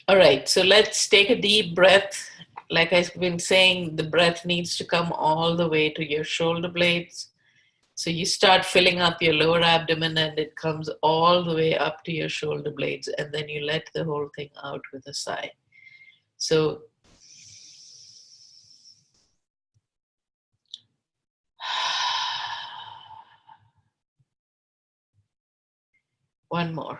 All right, so let's take a deep breath. Like I've been saying, the breath needs to come all the way to your shoulder blades. So you start filling up your lower abdomen and it comes all the way up to your shoulder blades, and then you let the whole thing out with a sigh. So one more.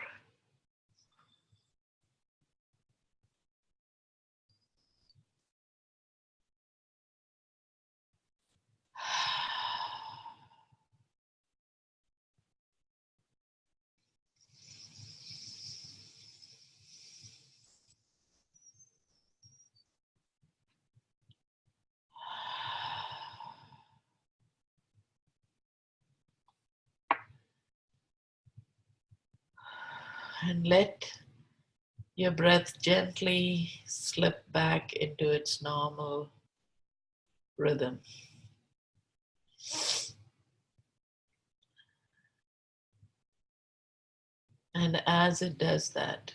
And let your breath gently slip back into its normal rhythm. And as it does that,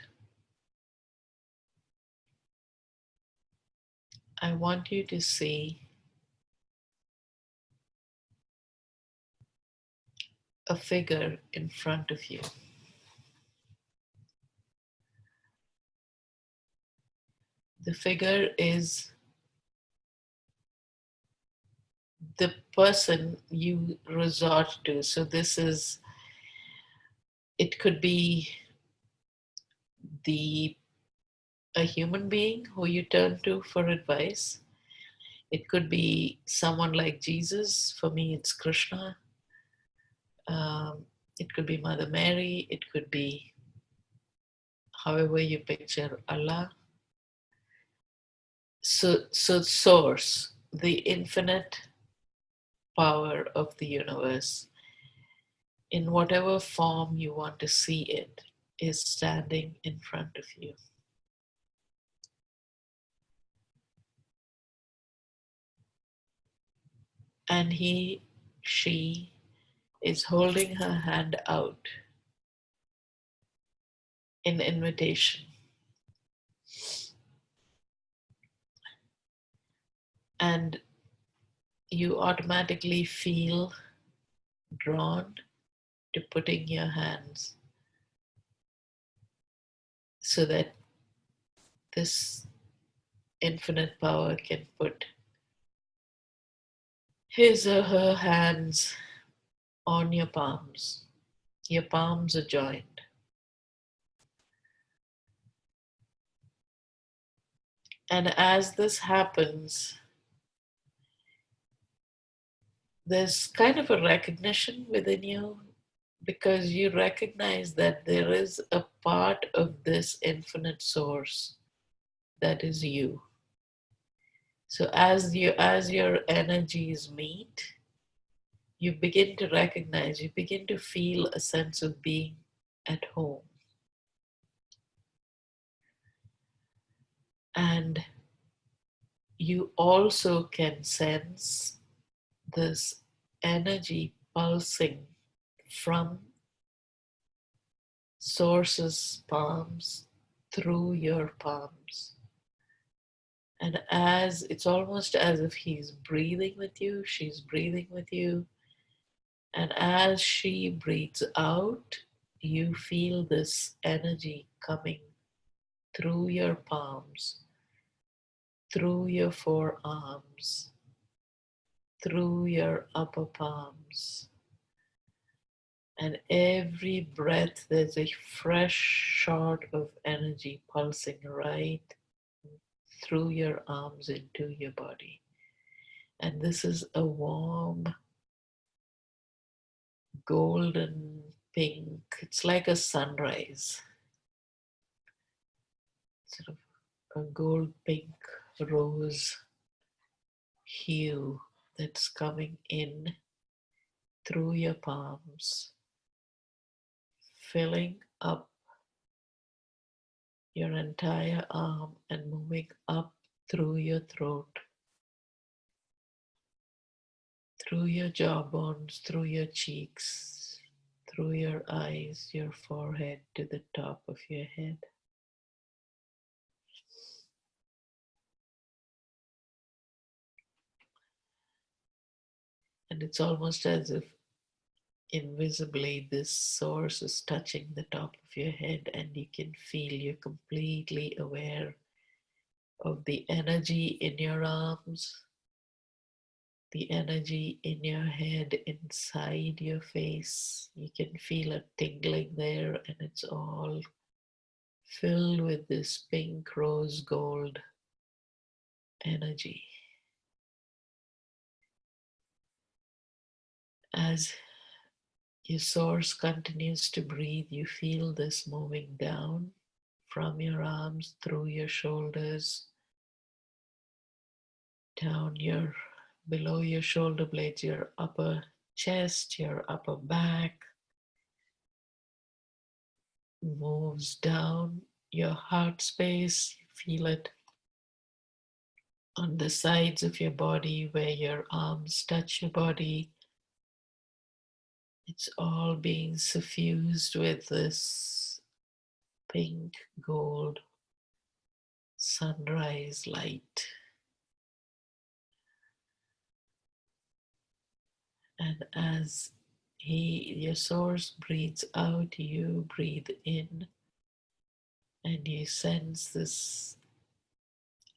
I want you to see a figure in front of you. The figure is the person you resort to. So it could be a human being who you turn to for advice. It could be someone like Jesus. For me, it's Krishna. It could be Mother Mary. It could be however you picture Allah. So source, the infinite power of the universe, in whatever form you want to see it, is standing in front of you. And she is holding her hand out in invitation. And you automatically feel drawn to putting your hands so that this infinite power can put his or her hands on your palms. Your palms are joined. And as this happens, there's kind of a recognition within you, because you recognize that there is a part of this infinite source that is you. So as your energies meet, you begin to recognize, you begin to feel a sense of being at home. And you also can sense this energy pulsing from Source's palms through your palms. And it's almost as if he's breathing with you, she's breathing with you. And as she breathes out, you feel this energy coming through your palms, through your forearms, through your upper palms. And every breath, there's a fresh shot of energy pulsing right through your arms into your body. And this is a warm, golden pink. It's like a sunrise. Sort of a gold pink rose hue that's coming in through your palms, filling up your entire arm and moving up through your throat, through your jawbones, through your cheeks, through your eyes, your forehead, to the top of your head. And it's almost as if invisibly this source is touching the top of your head, and you can feel you're completely aware of the energy in your arms, the energy in your head, inside your face. You can feel it tingling there, and it's all filled with this pink rose gold energy. As your source continues to breathe, you feel this moving down from your arms, through your shoulders, down your below your shoulder blades, your upper chest, your upper back, moves down your heart space. You feel it on the sides of your body where your arms touch your body. It's all being suffused with this pink gold sunrise light. And as your source breathes out, you breathe in, and you sense this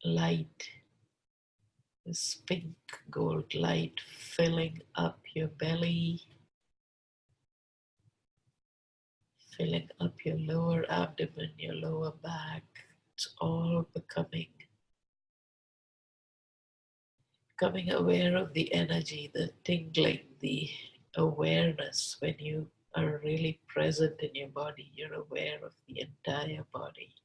light, this pink gold light filling up your belly, filling up your lower abdomen, your lower back. It's all becoming aware of the energy, the tingling, the awareness. When you are really present in your body, you're aware of the entire body.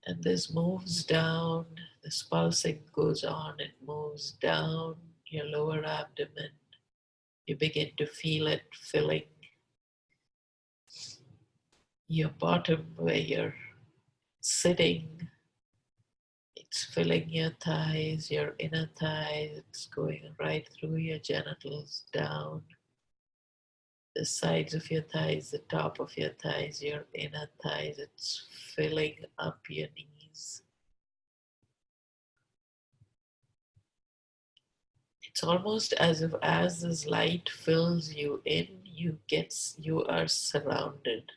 And this moves down, this pulsing goes on, it moves down your lower abdomen. You begin to feel it filling your bottom where you're sitting. It's filling your thighs, your inner thighs. It's going right through your genitals, down the sides of your thighs, the top of your thighs, your inner thighs. It's filling up your knees. It's almost as if as this light fills you in, you are surrounded.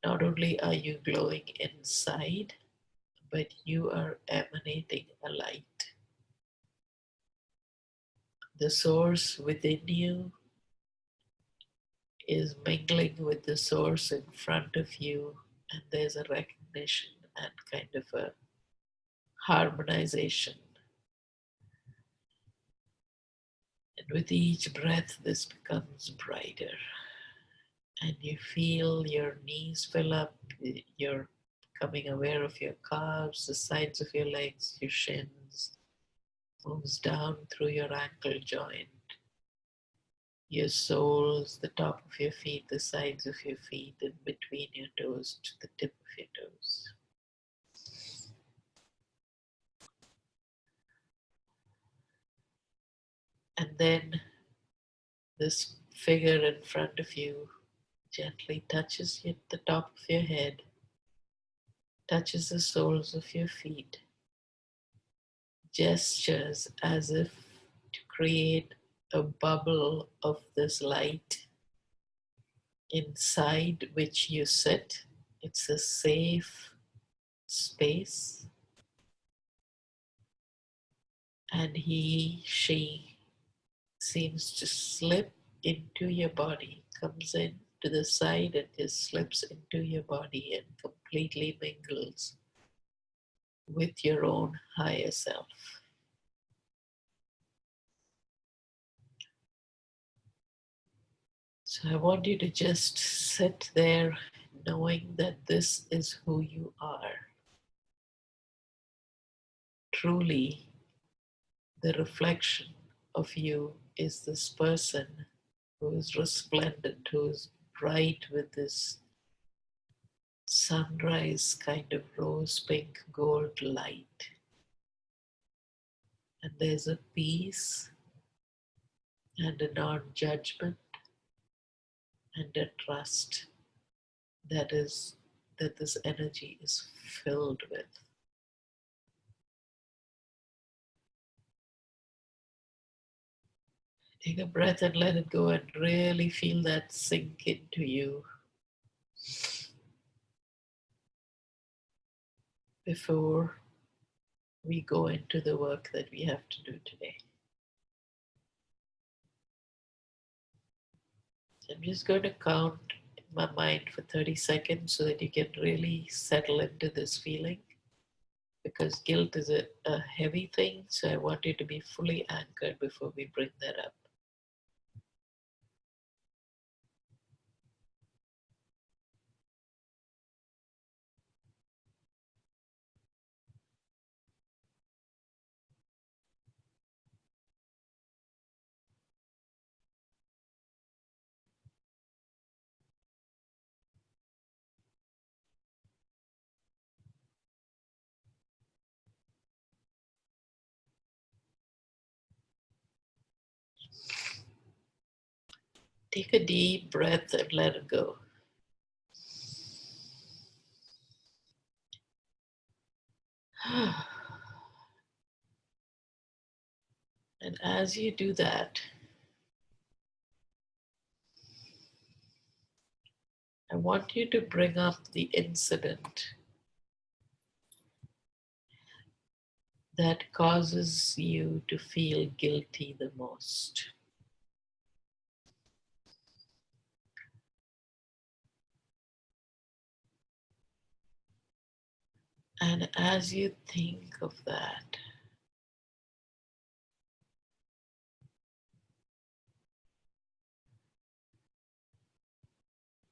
Not only are you glowing inside, but you are emanating a light. The source within you is mingling with the source in front of you, and there's a recognition and kind of a harmonization. And with each breath, this becomes brighter. And you feel your knees fill up, you're becoming aware of your calves, the sides of your legs, your shins, moves down through your ankle joint, your soles, the top of your feet, the sides of your feet, and between your toes to the tip of your toes. And then this figure in front of you gently touches the top of your head, touches the soles of your feet, gestures as if to create a bubble of this light inside which you sit. It's a safe space. And she seems to slip into your body, comes in to the side and just slips into your body and completely mingles with your own higher self. So I want you to just sit there knowing that this is who you are. Truly, the reflection of you is this person who is resplendent, who is bright with this sunrise kind of rose pink gold light. And there's a peace and a non-judgment and a trust that this energy is filled with. Take a breath and let it go and really feel that sink into you before we go into the work that we have to do today. So I'm just going to count in my mind for 30 seconds so that you can really settle into this feeling, because guilt is a heavy thing, so I want you to be fully anchored before we bring that up. Take a deep breath and let it go. And as you do that, I want you to bring up the incident that causes you to feel guilty the most. And as you think of that,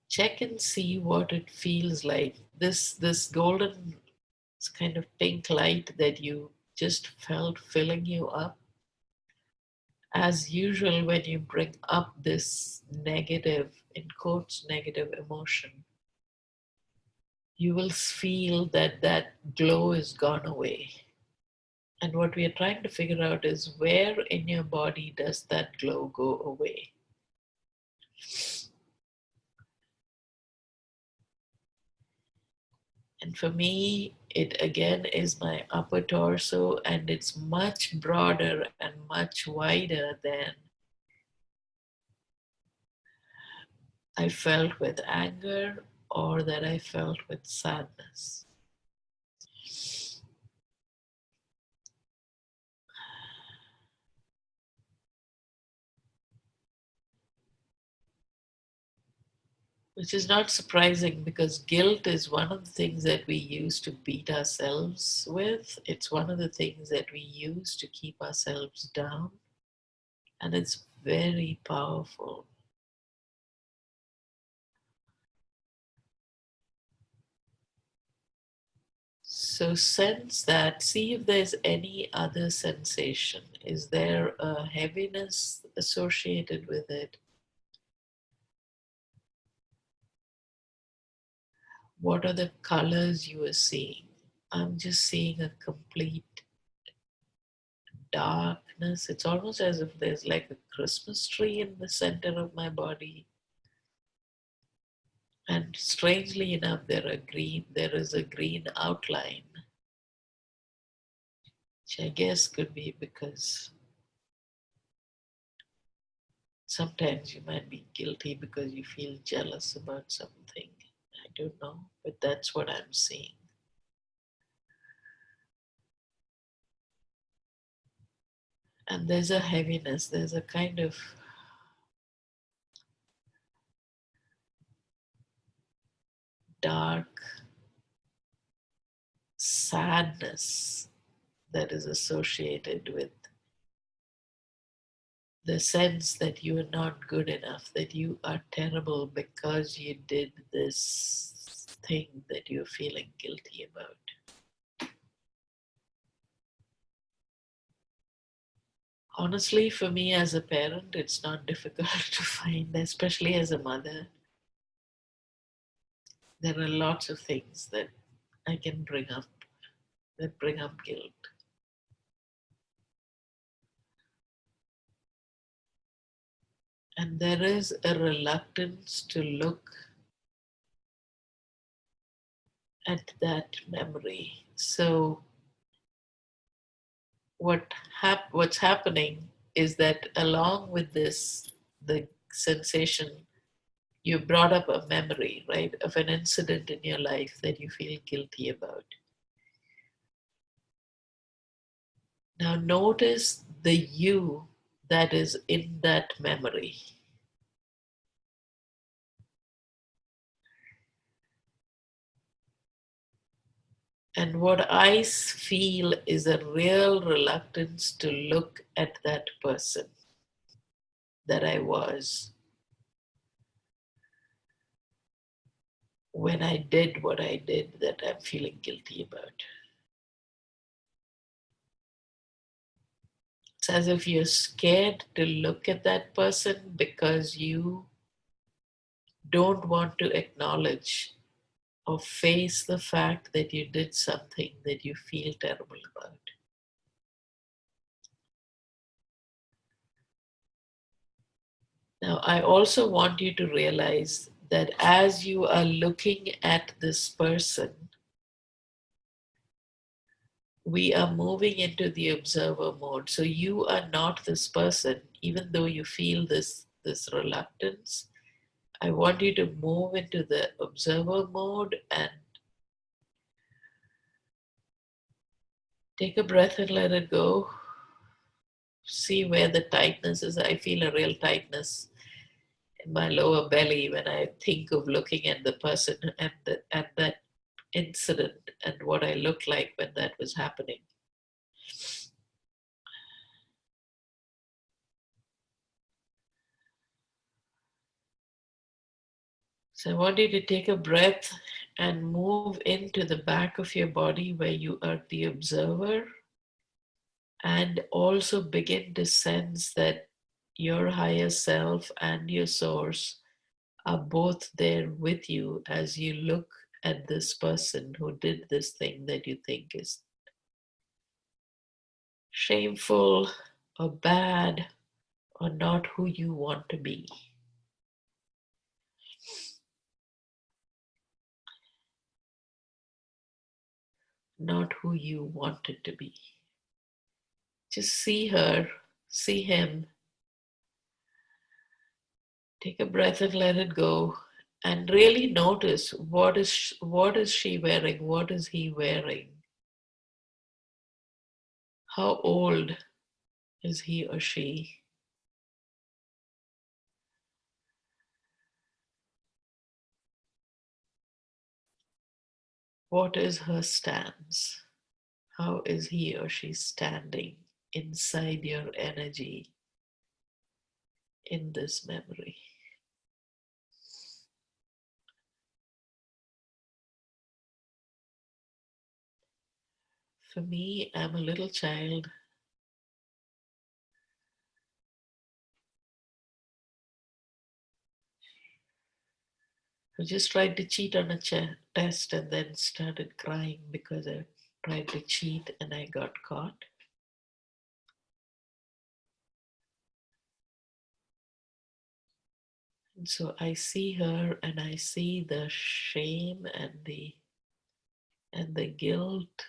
check and see what it feels like. This golden kind of pink light that you just felt filling you up. As usual, when you bring up this negative, in quotes, negative emotion, you will feel that that glow is gone away. And what we are trying to figure out is where in your body does that glow go away? And for me, it again is my upper torso, and it's much broader and much wider than I felt with anger or that I felt with sadness. Which is not surprising, because guilt is one of the things that we use to beat ourselves with. It's one of the things that we use to keep ourselves down. And it's very powerful. So sense that, see if there's any other sensation. Is there a heaviness associated with it? What are the colors you are seeing? I'm just seeing a complete darkness. It's almost as if there's like a Christmas tree in the center of my body. And strangely enough, there is a green outline, which I guess could be because sometimes you might be guilty because you feel jealous about something. I don't know, but that's what I'm seeing. And there's a heaviness, there's a kind of dark sadness that is associated with the sense that you are not good enough, that you are terrible because you did this thing that you're feeling guilty about. Honestly, for me as a parent, it's not difficult to find, especially as a mother. There are lots of things that I can bring up that bring up guilt. And there is a reluctance to look at that memory. So what's happening is that along with this, the sensation, you brought up a memory, right, of an incident in your life that you feel guilty about. Now notice the you that is in that memory. And what I feel is a real reluctance to look at that person that I was when I did what I did that I'm feeling guilty about. It's as if you're scared to look at that person because you don't want to acknowledge or face the fact that you did something that you feel terrible about. Now, I also want you to realize that as you are looking at this person, we are moving into the observer mode. So you are not this person, even though you feel this reluctance. I want you to move into the observer mode and take a breath and let it go. See where the tightness is. I feel a real tightness in my lower belly when I think of looking at the person and at that incident and what I looked like when that was happening. So I want you to take a breath and move into the back of your body where you are the observer, and also begin to sense that your higher self and your source are both there with you as you look at this person who did this thing that you think is shameful or bad or not who you want to be. Not who you wanted to be. Just see her, see him, take a breath and let it go, and really notice what is she wearing, what is he wearing, how old is he or she, what is her stance, how is he or she standing inside your energy in this memory. For me, I'm a little child who just tried to cheat on a test and then started crying because I tried to cheat and I got caught. And so I see her and I see the shame and the guilt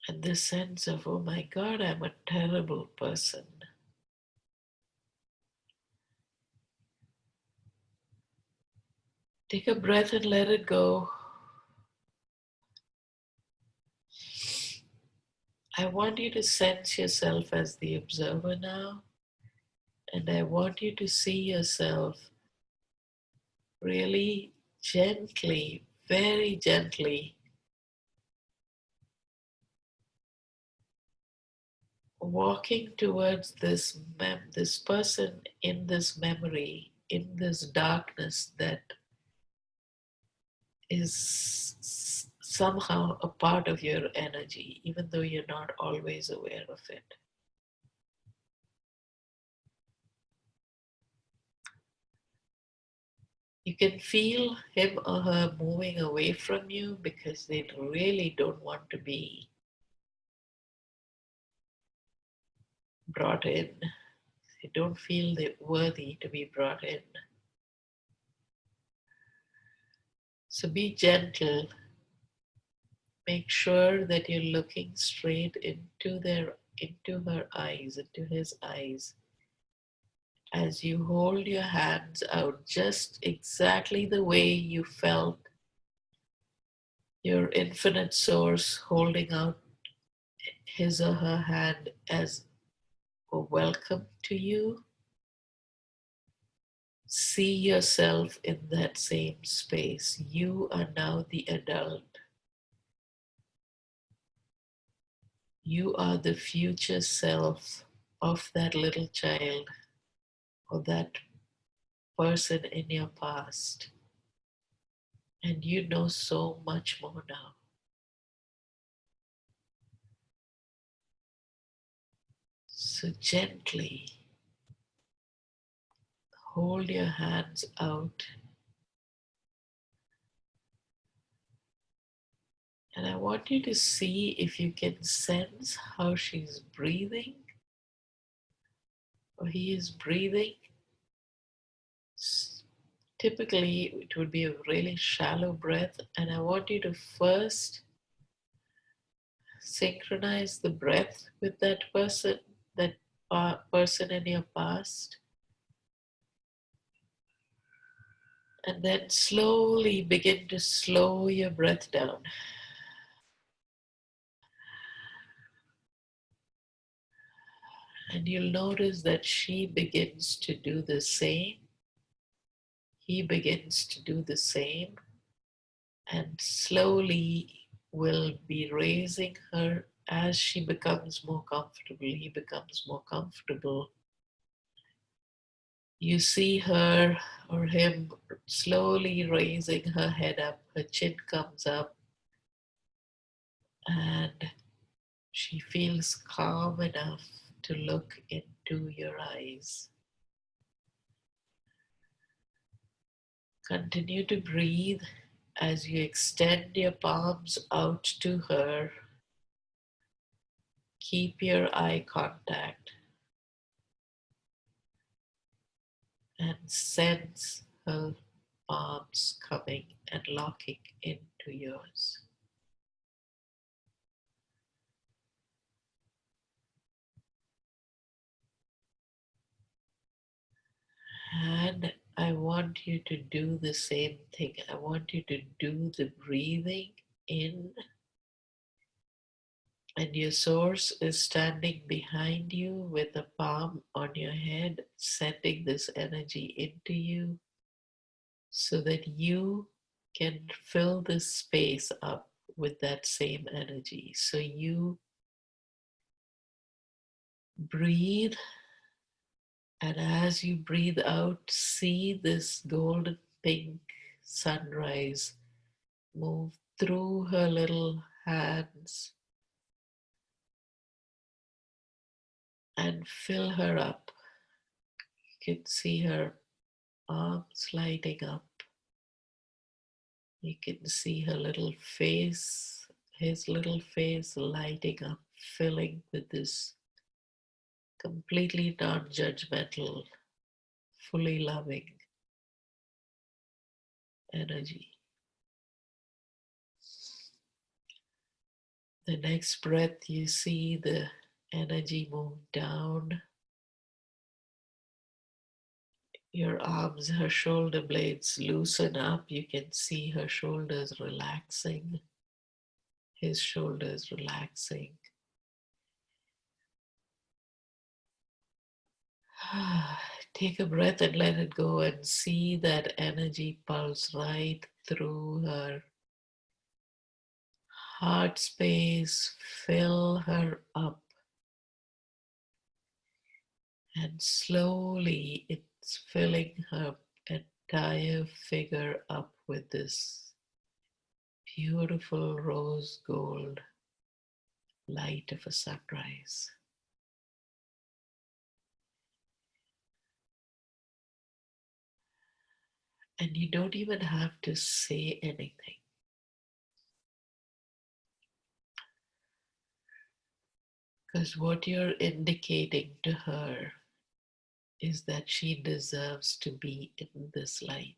and the sense of, oh my God, I'm a terrible person. Take a breath and let it go. I want you to sense yourself as the observer now, and I want you to see yourself really gently, very gently, walking towards this person in this memory, in this darkness that is somehow a part of your energy, even though you're not always aware of it. You can feel him or her moving away from you because they really don't want to be brought in. They don't feel they're worthy to be brought in. So be gentle. Make sure that you're looking straight into their into her eyes, into his eyes, as you hold your hands out just exactly the way you felt your infinite source holding out his or her hand as a welcome to you. See yourself in that same space. You are now the adult. You are the future self of that little child or that person in your past. And you know so much more now. So gently hold your hands out. And I want you to see if you can sense how she's breathing or he is breathing. Typically, it would be a really shallow breath. And I want you to first synchronize the breath with that person, that person in your past. And then slowly begin to slow your breath down. And you'll notice that she begins to do the same. He begins to do the same. And slowly will be raising her as she becomes more comfortable. He becomes more comfortable. You see her or him slowly raising her head up. Her chin comes up. And she feels calm enough to look into your eyes. Continue to breathe as you extend your palms out to her. Keep your eye contact and sense her palms coming and locking into yours. And I want you to do the same thing. I want you to do the breathing in, and your source is standing behind you with a palm on your head, sending this energy into you so that you can fill this space up with that same energy. So you breathe, and as you breathe out, see this golden pink sunrise move through her little hands and fill her up. You can see her arms lighting up. You can see her little face, his little face lighting up, filling with this completely non-judgmental, fully loving energy. The next breath, you see the energy move down your arms. Her shoulder blades loosen up. You can see her shoulders relaxing, his shoulders relaxing. Take a breath and let it go, and see that energy pulse right through her heart space. Fill her up, and slowly it's filling her entire figure up with this beautiful rose gold light of a sunrise. And you don't even have to say anything, because what you're indicating to her is that she deserves to be in this light.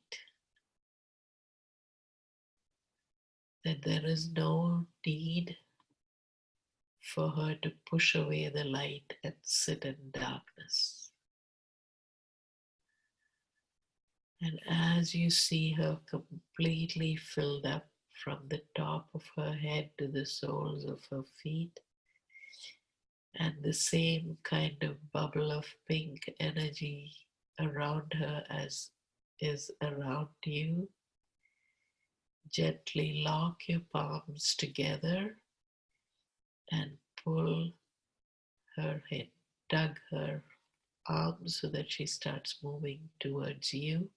That there is no need for her to push away the light and sit in darkness. And as you see her completely filled up from the top of her head to the soles of her feet, and the same kind of bubble of pink energy around her as is around you, gently lock your palms together and pull her head, tug her arms so that she starts moving towards you.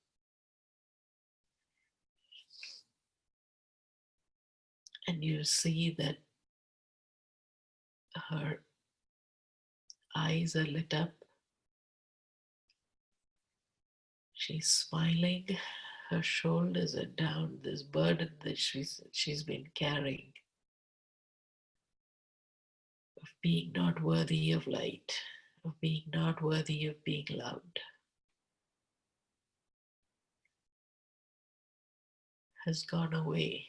And you see that her eyes are lit up. She's smiling. Her shoulders are down. This burden that she's been carrying of being not worthy of light, of being not worthy of being loved, has gone away.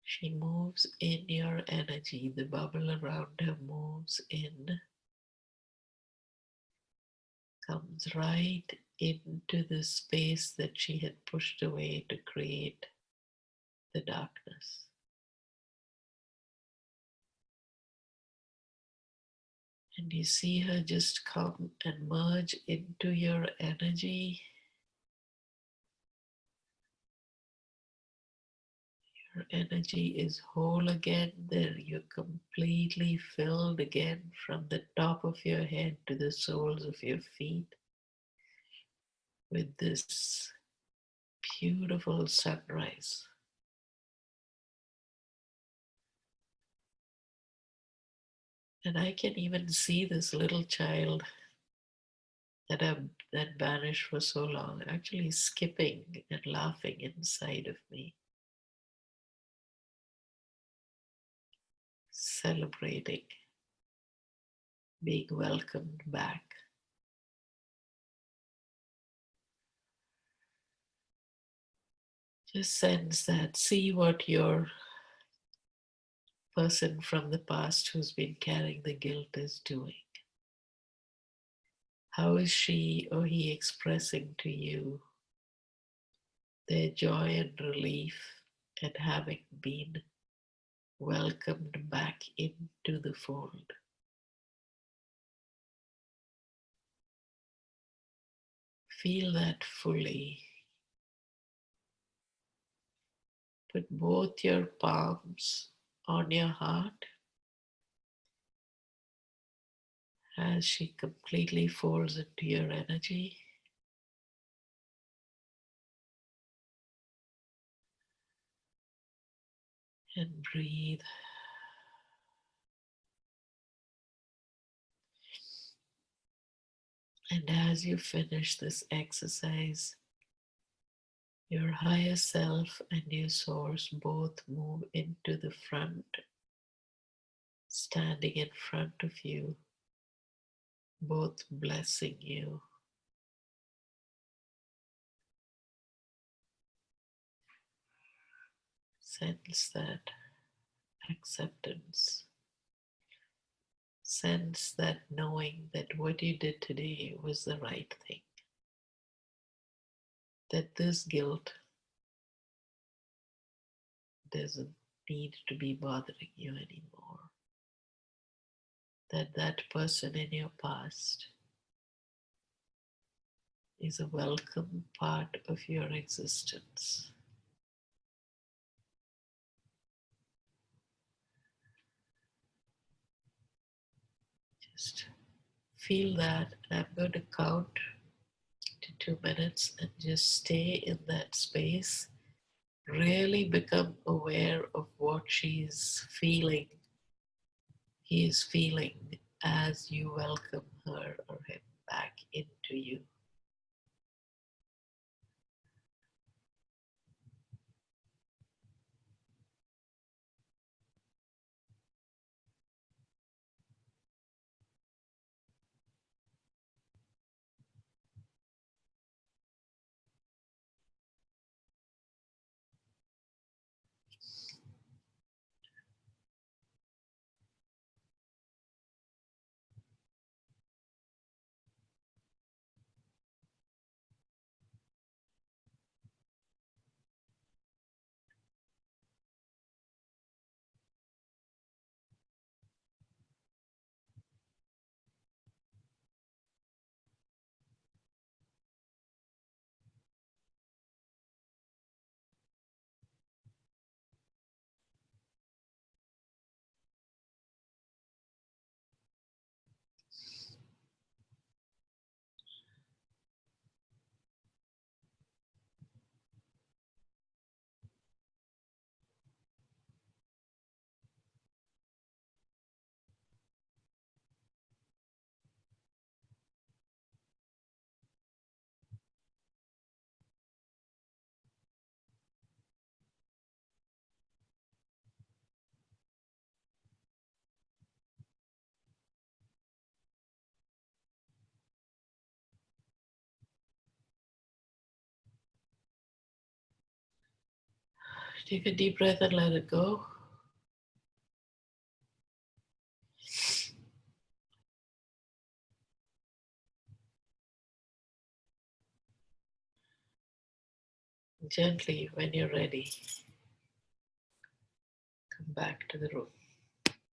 She moves in your energy. The bubble around her moves in, comes right into the space that she had pushed away to create the darkness. And you see her just come and merge into your energy. Your energy is whole again. There you're completely filled again from the top of your head to the soles of your feet with this beautiful sunrise. And I can even see this little child that vanished for so long, actually skipping and laughing inside of me, celebrating, being welcomed back. Just sense that, see what your person from the past who's been carrying the guilt is doing. How is she or he expressing to you their joy and relief at having been welcomed back into the fold? Feel that fully. Put both your palms on your heart as she completely folds into your energy. And breathe. And as you finish this exercise, your higher self and your source both move into the front, standing in front of you, both blessing you. Sense that acceptance. Sense that knowing that what you did today was the right thing. That this guilt doesn't need to be bothering you anymore. That person in your past is a welcome part of your existence. Just feel that. I'm going to count to 2 minutes and just stay in that space. Really become aware of what she's feeling, he is feeling as you welcome her or him back into you. Take a deep breath and let it go. Gently, when you're ready, come back to the room.